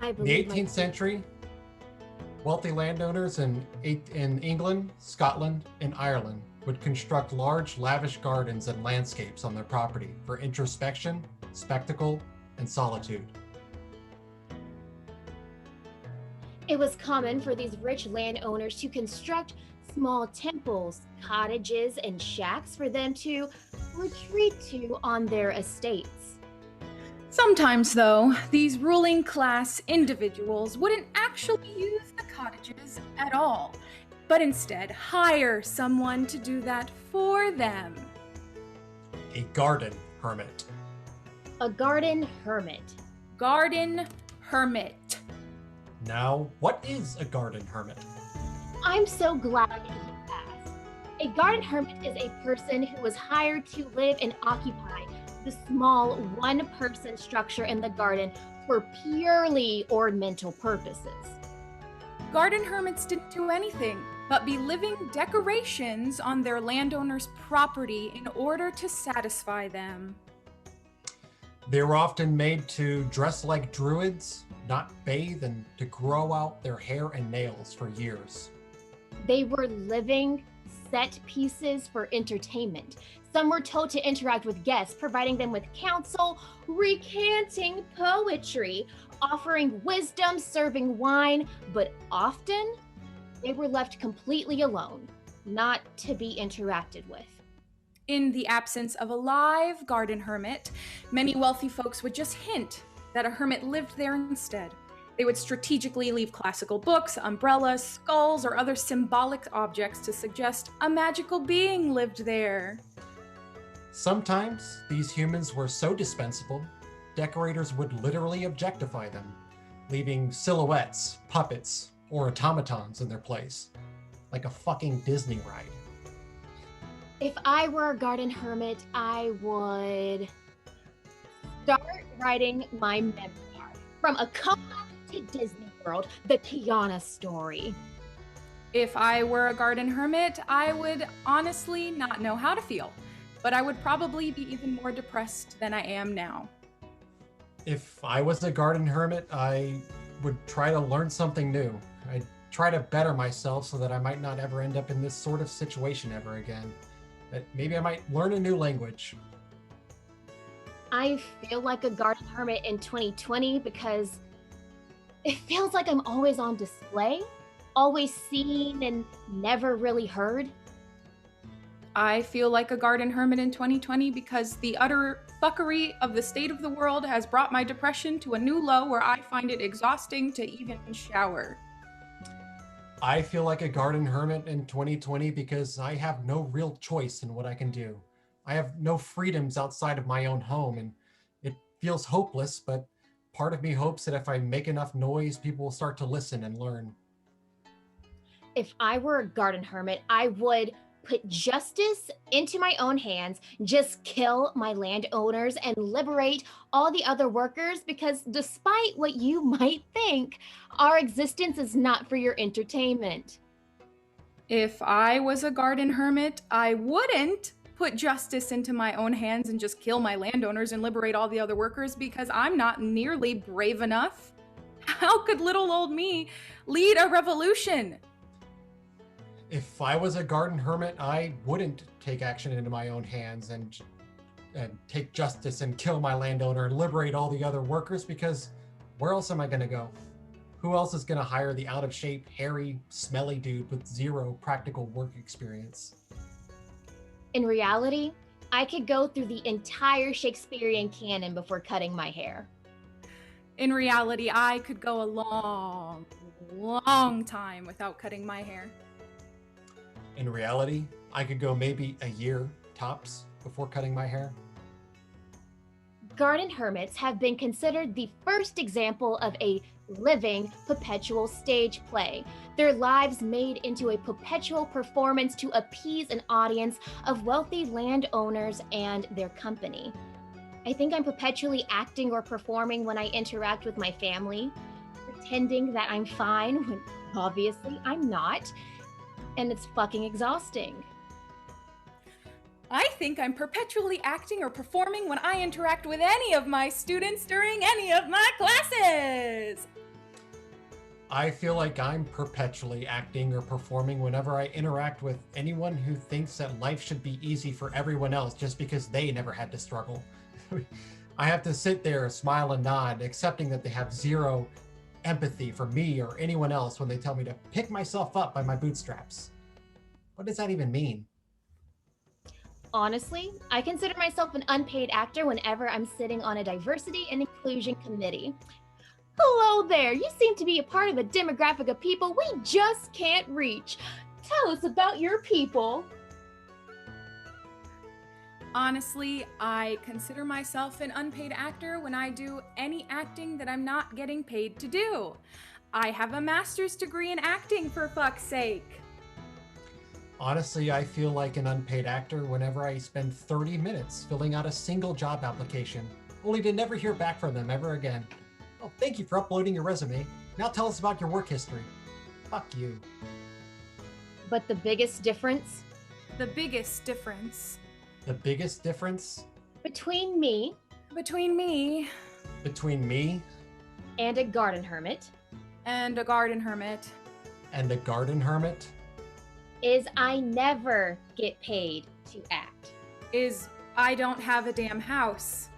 I In the believe 18th century, wealthy landowners in England, Scotland, and Ireland would construct large, lavish gardens and landscapes on their property for introspection, spectacle, and solitude. it was common for these rich landowners to construct small temples, cottages, and shacks for them to retreat to on their estates. Sometimes, though, these ruling class individuals wouldn't actually use the cottages at all, but instead hire someone to do that for them. A garden hermit. A garden hermit. Garden hermit. Now, what is a garden hermit? I'm so glad that you asked. A garden hermit is a person who was hired to live and occupy the small one-person structure in the garden for purely ornamental purposes. Garden hermits didn't do anything but be living decorations on their landowner's property in order to satisfy them. They were often made to dress like druids, not bathe, and to grow out their hair and nails for years. They were living set pieces for entertainment. Some were told to interact with guests, providing them with counsel, recanting poetry, offering wisdom, serving wine, but often they were left completely alone, not to be interacted with. In the absence of a live garden hermit, many wealthy folks would just hint that a hermit lived there instead. They would strategically leave classical books, umbrellas, skulls, or other symbolic objects to suggest a magical being lived there. Sometimes these humans were so dispensable, decorators would literally objectify them, leaving silhouettes, puppets, or automatons in their place, like a fucking Disney ride. If I were a garden hermit, I would start writing my memoir, From a Con to Disney World, the Keyanna story. If I were a garden hermit, I would honestly not know how to feel, but I would probably be even more depressed than I am now. If I was a garden hermit, I would try to learn something new. I'd try to better myself so that I might not ever end up in this sort of situation ever again. That maybe I might learn a new language. I feel like a garden hermit in 2020 because it feels like I'm always on display, always seen and never really heard. I feel like a garden hermit in 2020 because the utter fuckery of the state of the world has brought my depression to a new low where I find it exhausting to even shower. I feel like a garden hermit in 2020 because I have no real choice in what I can do. I have no freedoms outside of my own home, and it feels hopeless, but part of me hopes that if I make enough noise, people will start to listen and learn. If I were a garden hermit, I would put justice into my own hands, just kill my landowners and liberate all the other workers because despite what you might think, our existence is not for your entertainment. If I was a garden hermit, I wouldn't put justice into my own hands and just kill my landowners and liberate all the other workers because I'm not nearly brave enough. How could little old me lead a revolution? If I was a garden hermit, I wouldn't take action into my own hands and take justice and kill my landowner and liberate all the other workers because where else am I going to go? Who else is going to hire the out-of-shape, hairy, smelly dude with zero practical work experience? In reality, I could go through the entire Shakespearean canon before cutting my hair. In reality, I could go a long, long time without cutting my hair. In reality, I could go maybe a year tops before cutting my hair. Garden hermits have been considered the first example of a living, perpetual stage play. Their lives made into a perpetual performance to appease an audience of wealthy landowners and their company. I think I'm perpetually acting or performing when I interact with my family, pretending that I'm fine when obviously I'm not. And it's fucking exhausting. I think I'm perpetually acting or performing when I interact with any of my students during any of my classes. I feel like I'm perpetually acting or performing whenever I interact with anyone who thinks that life should be easy for everyone else just because they never had to struggle. I have to sit there, smile and nod, accepting that they have zero empathy for me or anyone else when they tell me to pick myself up by my bootstraps. What does that even mean? Honestly, I consider myself an unpaid actor whenever I'm sitting on a diversity and inclusion committee. Hello there, you seem to be a part of a demographic of people we just can't reach. Tell us about your people. Honestly, I consider myself an unpaid actor when I do any acting that I'm not getting paid to do. I have a master's degree in acting, for fuck's sake. Honestly, I feel like an unpaid actor whenever I spend 30 minutes filling out a single job application, only to never hear back from them ever again. Oh, thank you for uploading your resume. Now tell us about your work history. Fuck you. But the biggest difference The biggest difference The biggest difference between me between me between me and a garden hermit and a garden hermit and a garden hermit is I never get paid to act. is I don't have a damn house.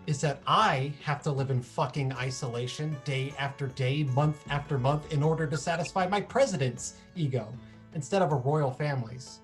is that I have to live in fucking isolation day after day, month after month in order to satisfy my president's ego instead of a royal family's.